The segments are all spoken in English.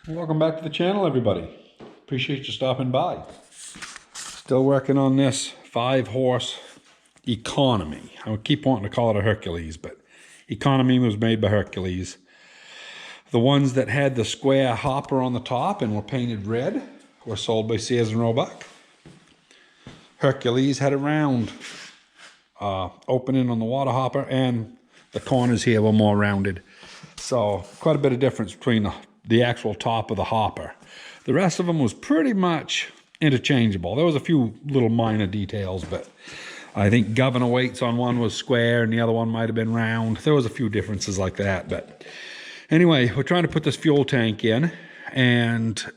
Welcome back to the channel, everybody. Appreciate you stopping by. Still working on this 5-horse Economy. I keep wanting to call it a Hercules, but Economy was made by Hercules. The ones that had the square hopper on the top and were painted red were sold by Sears and Roebuck. Hercules had a round opening on the water hopper, and the corners here were more rounded. So quite a bit of difference between the actual top of the hopper. The rest of them was pretty much interchangeable. There was a few little minor details, but I think governor weights on one was square and the other one might have been round. There was a few differences like that, but anyway, we're trying to put this fuel tank in, and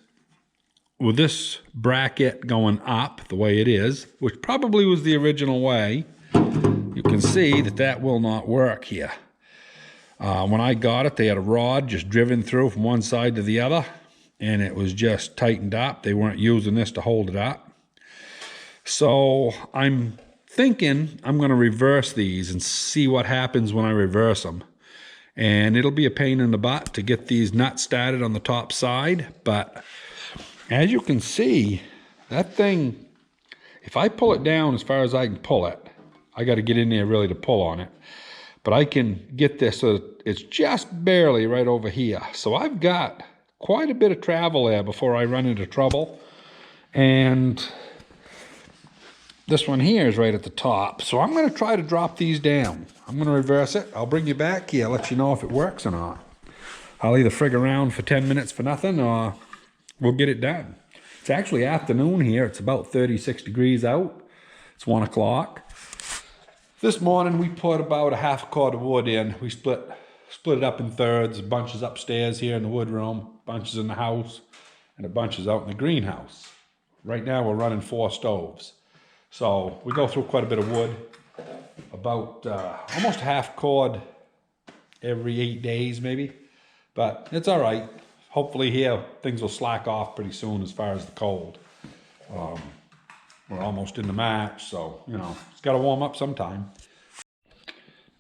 with this bracket going up the way it is, which probably was the original way, you can see that that will not work here. When I got it, they had a rod just driven through from one side to the other, and it was just tightened up. They weren't using this to hold it up. So I'm thinking I'm going to reverse these and see what happens when I reverse them. And it'll be a pain in the butt to get these nuts started on the top side, but as you can see, that thing, if I pull it down as far as I can pull it, I got to get in there really to pull on it. But I can get this so it's just barely right over here. So I've got quite a bit of travel there before I run into trouble. And this one here is right at the top. So I'm going to try to drop these down. I'm going to reverse it. I'll bring you back here, let you know if it works or not. I'll either frig around for 10 minutes for nothing, or we'll get it done. It's actually afternoon here. It's about 36 degrees out. It's 1 o'clock. This morning we put about a half cord of wood in. We split it up in thirds, bunches upstairs here in the wood room, bunches in the house, and a bunches out in the greenhouse. Right now we're running 4 stoves. So we go through quite a bit of wood, about almost a half cord every 8 days maybe, but it's all right. Hopefully here things will slack off pretty soon as far as the cold. We're almost into March, so, you know, it's got to warm up sometime.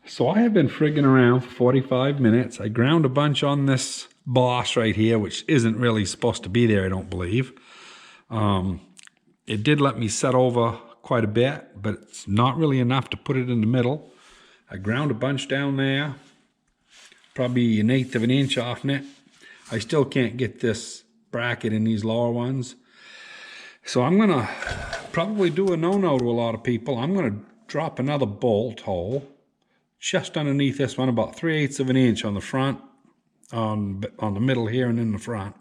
So I have been frigging around for 45 minutes. I ground a bunch on this boss right here, which isn't really supposed to be there, I don't believe. It did let me set over quite a bit, but it's not really enough to put it in the middle. I ground a bunch down there, probably 1/8 of an inch off it. I still can't get this bracket in these lower ones. So I'm going to probably do a no-no to a lot of people. I'm going to drop another bolt hole just underneath this one, about 3/8 of an inch on the front, on the middle here and in the front.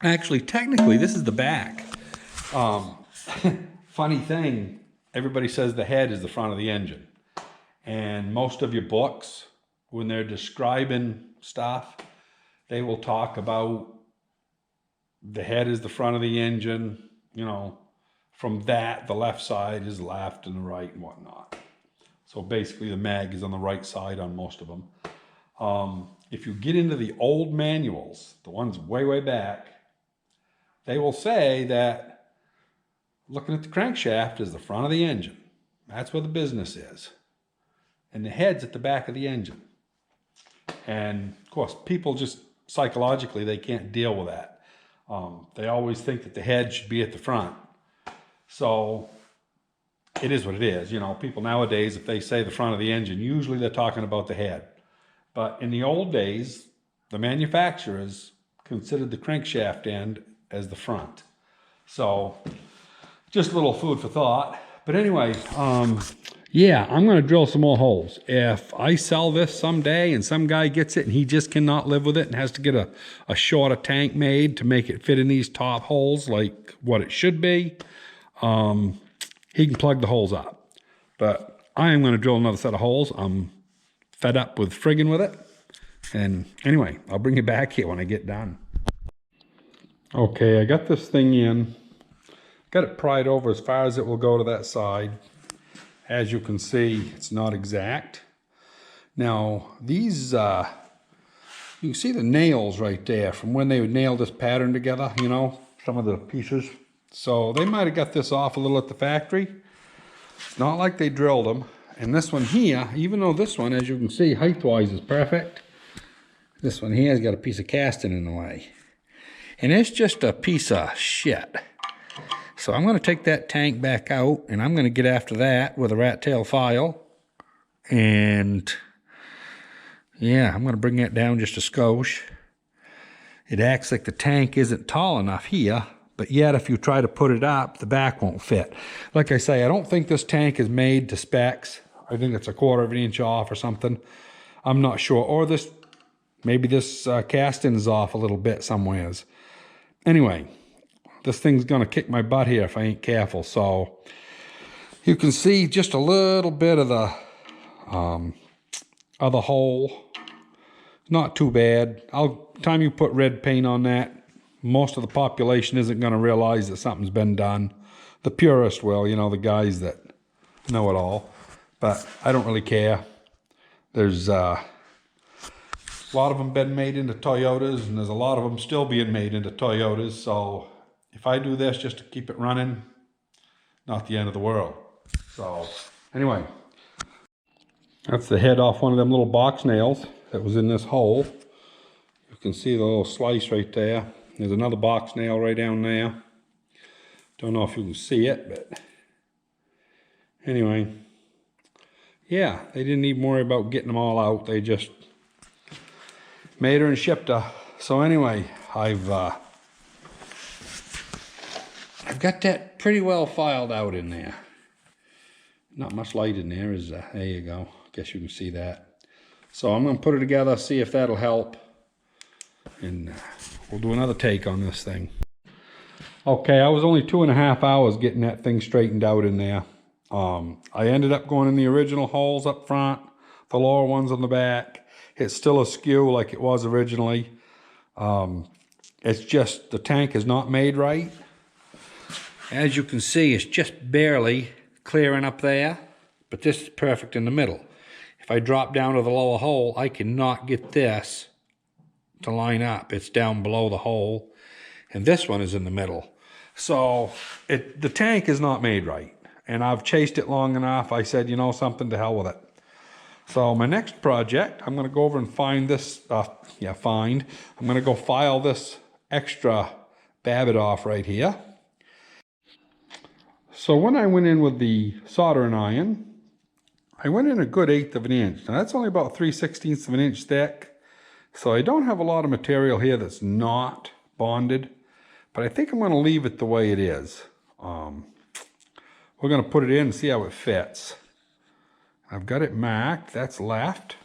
Actually, technically, this is the back. Funny thing, everybody says the head is the front of the engine. And most of your books, when they're describing stuff, they will talk about the head is the front of the engine, you know, from that, the left side is left and the right and whatnot. So basically the mag is on the right side on most of them. If you get into the old manuals, the ones way, way back, they will say that looking at the crankshaft is the front of the engine. That's where the business is. And the head's at the back of the engine. And of course, people just psychologically, they can't deal with that. They always think that the head should be at the front. So it is what it is. You know, people nowadays, if they say the front of the engine, usually they're talking about the head. But in the old days, the manufacturers considered the crankshaft end as the front. So just a little food for thought. But anyway, yeah, I'm going to drill some more holes. If I sell this someday and some guy gets it and he just cannot live with it and has to get a shorter tank made to make it fit in these top holes like what it should be, he can plug the holes up. But I am going to drill another set of holes. I'm fed up with frigging with it. And anyway, I'll bring you back here when I get done. Okay, I got this thing in. Got it pried over as far as it will go to that side. As you can see, it's not exact. Now, these, you can see the nails right there from when they would nail this pattern together, you know, some of the pieces. So they might have got this off a little at the factory. It's not like they drilled them. And this one here, even though this one, as you can see, height-wise is perfect, This one here has got a piece of casting in the way. And it's just a piece of shit. So I'm going to take that tank back out, and I'm going to get after that with a rat tail file. And yeah, I'm going to bring that down just a skosh. It acts like the tank isn't tall enough here, but yet if you try to put it up, the back won't fit. Like I say, I don't think this tank is made to specs. I think it's a 1/4 of an inch off or something. I'm not sure. Or this, maybe this casting is off a little bit somewheres. Anyway, this thing's gonna kick my butt here if I ain't careful. So you can see just a little bit of the other hole. Not too bad. Time you put red paint on that, most of the population isn't going to realize that something's been done. The purist will, you know, the guys that know it all. But I don't really care. There's a lot of them been made into Toyotas, and there's a lot of them still being made into Toyotas. So if I do this just to keep it running, not the end of the world. So anyway, that's the head off one of them little box nails that was in this hole. You can see the little slice right there. There's another box nail right down there. Don't know if you can see it, but anyway. Yeah, they didn't even worry about getting them all out. They just made her and shipped her. So anyway, I've got that pretty well filed out in there. Not much light in there, is there? There you go. Guess you can see that. So I'm going to put it together, see if that'll help. And we'll do another take on this thing. Okay, I was only 2.5 hours getting that thing straightened out in there. I ended up going in the original holes up front, the lower ones on the back. It's still askew like it was originally. It's just the tank is not made right. As you can see, it's just barely clearing up there, but this is perfect in the middle. If I drop down to the lower hole, I cannot get this to line up. It's down below the hole, and this one is in the middle. So the tank is not made right, and I've chased it long enough. I said, you know something, to hell with it. So my next project, I'm going to go over and find this, I'm going to go file this extra Babbitt off right here. So when I went in with the soldering iron, I went in a good 1/8 of an inch. Now that's only about 3/16 of an inch thick. So I don't have a lot of material here that's not bonded, but I think I'm going to leave it the way it is. We're going to put it in and see how it fits. I've got it marked. That's left.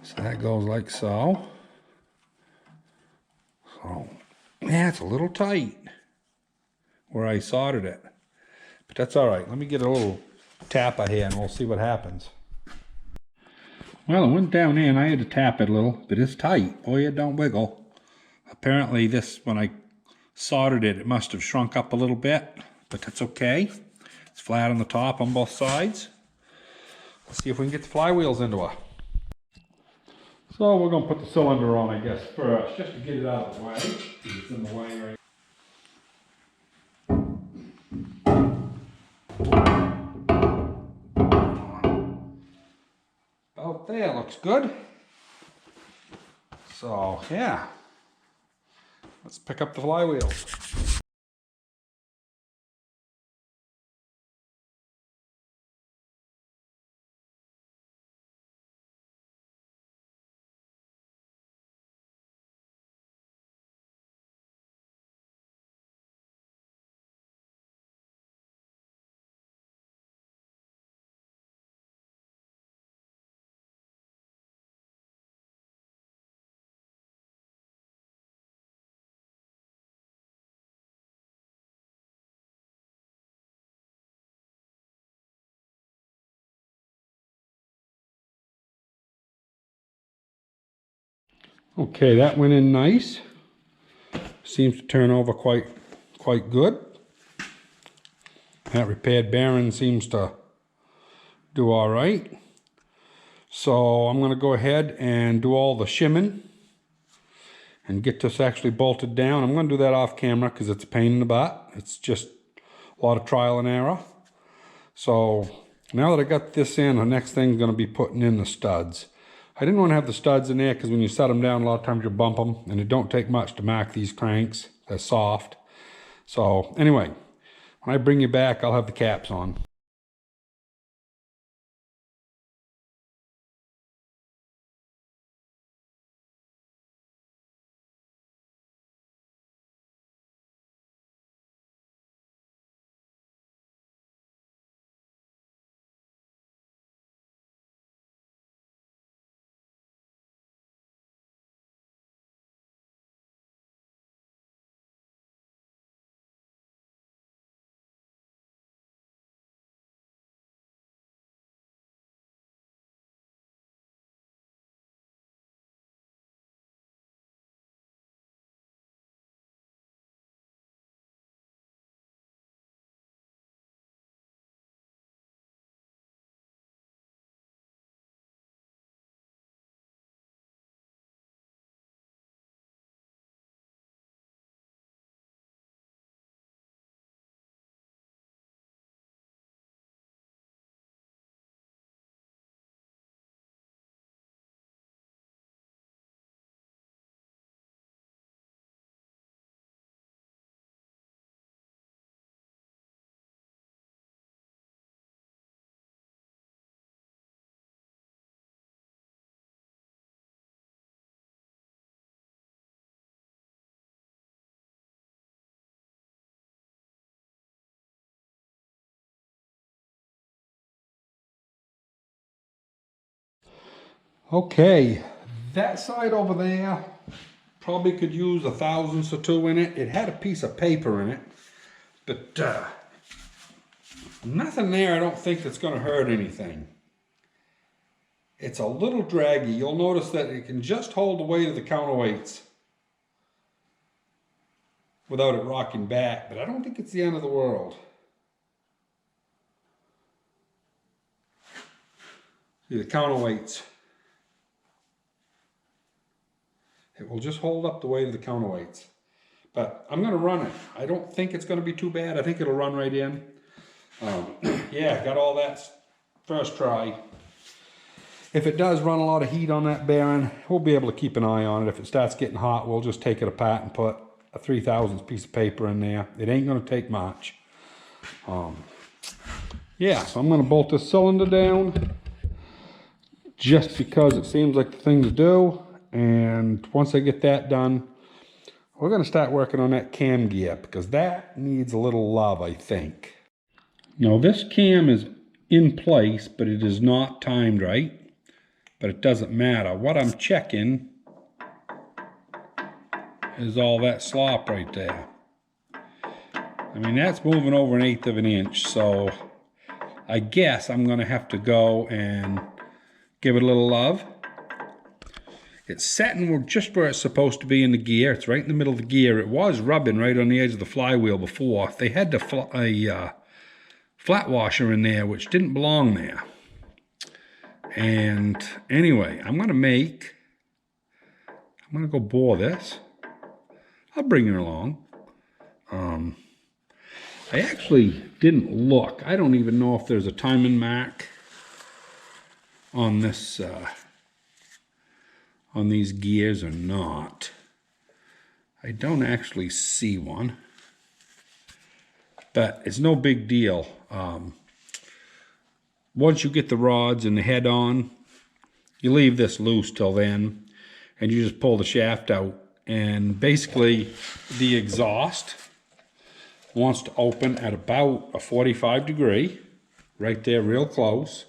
So that goes like so. So, yeah, it's a little tight where I soldered it. But that's all right. Let me get a little tapper here and we'll see what happens. Well, it went down there and I had to tap it a little, but it's tight. Oh, yeah, don't wiggle. Apparently this, when I soldered it, it must have shrunk up a little bit, but that's okay. It's flat on the top on both sides. Let's see if we can get the flywheels into her. So we're going to put the cylinder on, I guess, first, just to get it out of the way. It's in the way right. About there, looks good. So, yeah. Let's pick up the flywheels. Okay, that went in nice. Seems to turn over quite good. That repaired bearing seems to do all right. So I'm going to go ahead and do all the shimming and get this actually bolted down. I'm going to do that off camera because it's a pain in the butt. It's just a lot of trial and error. So now that I got this in, the next thing is going to be putting in the studs. I didn't want to have the studs in there because when you set them down, a lot of times you bump them, and it don't take much to mark these cranks. They're soft. So anyway, when I bring you back, I'll have the caps on. Okay, that side over there probably could use a thousandths or two in it. It had a piece of paper in it, but nothing there I don't think that's going to hurt anything. It's a little draggy. You'll notice that it can just hold the weight of the counterweights without it rocking back, but I don't think it's the end of the world. See the counterweights. It will just hold up the weight of the counterweights. But I'm going to run it. I don't think it's going to be too bad. I think it'll run right in. Yeah, got all that first try. If it does run a lot of heat on that bearing, we'll be able to keep an eye on it. If it starts getting hot, we'll just take it apart and put a 3/1000 piece of paper in there. It ain't going to take much. Yeah, so I'm going to bolt this cylinder down just because it seems like the thing to do. And once I get that done, we're going to start working on that cam gear because that needs a little love, I think. Now this cam is in place, but it is not timed right. But it doesn't matter. What I'm checking is all that slop right there. I mean, that's moving over 1/8 of an inch, so I guess I'm going to have to go and give it a little love. It's setting just where it's supposed to be in the gear. It's right in the middle of the gear. It was rubbing right on the edge of the flywheel before. They had a flat washer in there, which didn't belong there. And anyway, I'm going to go bore this. I'll bring you along. I actually didn't look. I don't even know if there's a timing mark on this, on these gears or not. I don't actually see one, but it's no big deal. Once you get the rods and the head on, you leave this loose till then, and you just pull the shaft out, and basically the exhaust wants to open at about a 45 degree, right there real close.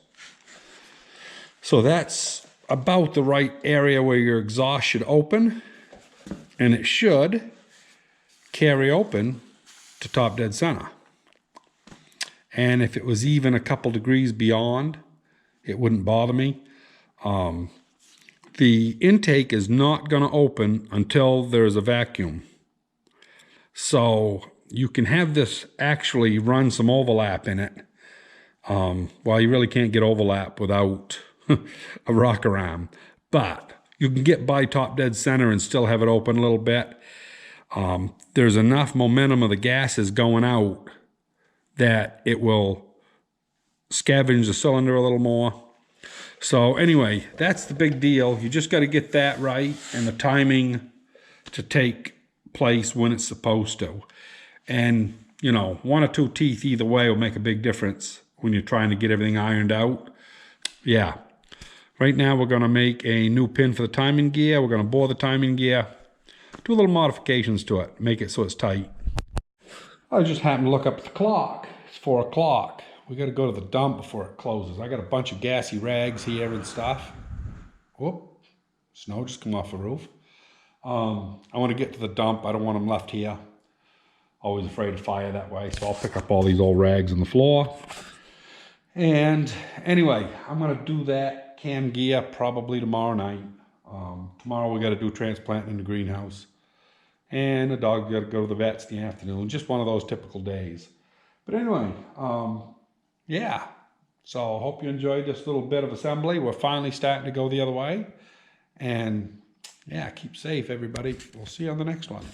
So that's about the right area where your exhaust should open, and it should carry open to top dead center. And if it was even a couple degrees beyond, it wouldn't bother me. The intake is not going to open until there's a vacuum. So you can have this actually run some overlap in it. Well, you really can't get overlap without a rocker arm, but you can get by top dead center and still have it open a little bit. There's enough momentum of the gases going out that it will scavenge the cylinder a little more. So anyway, that's the big deal. You just got to get that right and the timing to take place when it's supposed to. And, you know, 1 or 2 teeth either way will make a big difference when you're trying to get everything ironed out. Yeah. Right now we're going to make a new pin for the timing gear. We're going to bore the timing gear, do a little modifications to it, make it so it's tight. I just happened to look up at the clock. It's 4 o'clock. We got to go to the dump before it closes. I got a bunch of gassy rags here and stuff. Whoop, snow just come off the roof. I want to get to the dump. I don't want them left here. Always afraid of fire that way. So I'll pick up all these old rags on the floor. And anyway, I'm going to do that cam gear probably tomorrow night. Tomorrow we got to do transplanting in the greenhouse. And the dog got to go to the vet's in the afternoon. Just one of those typical days. But anyway, yeah. So I hope you enjoyed this little bit of assembly. We're finally starting to go the other way. And yeah, keep safe, everybody. We'll see you on the next one.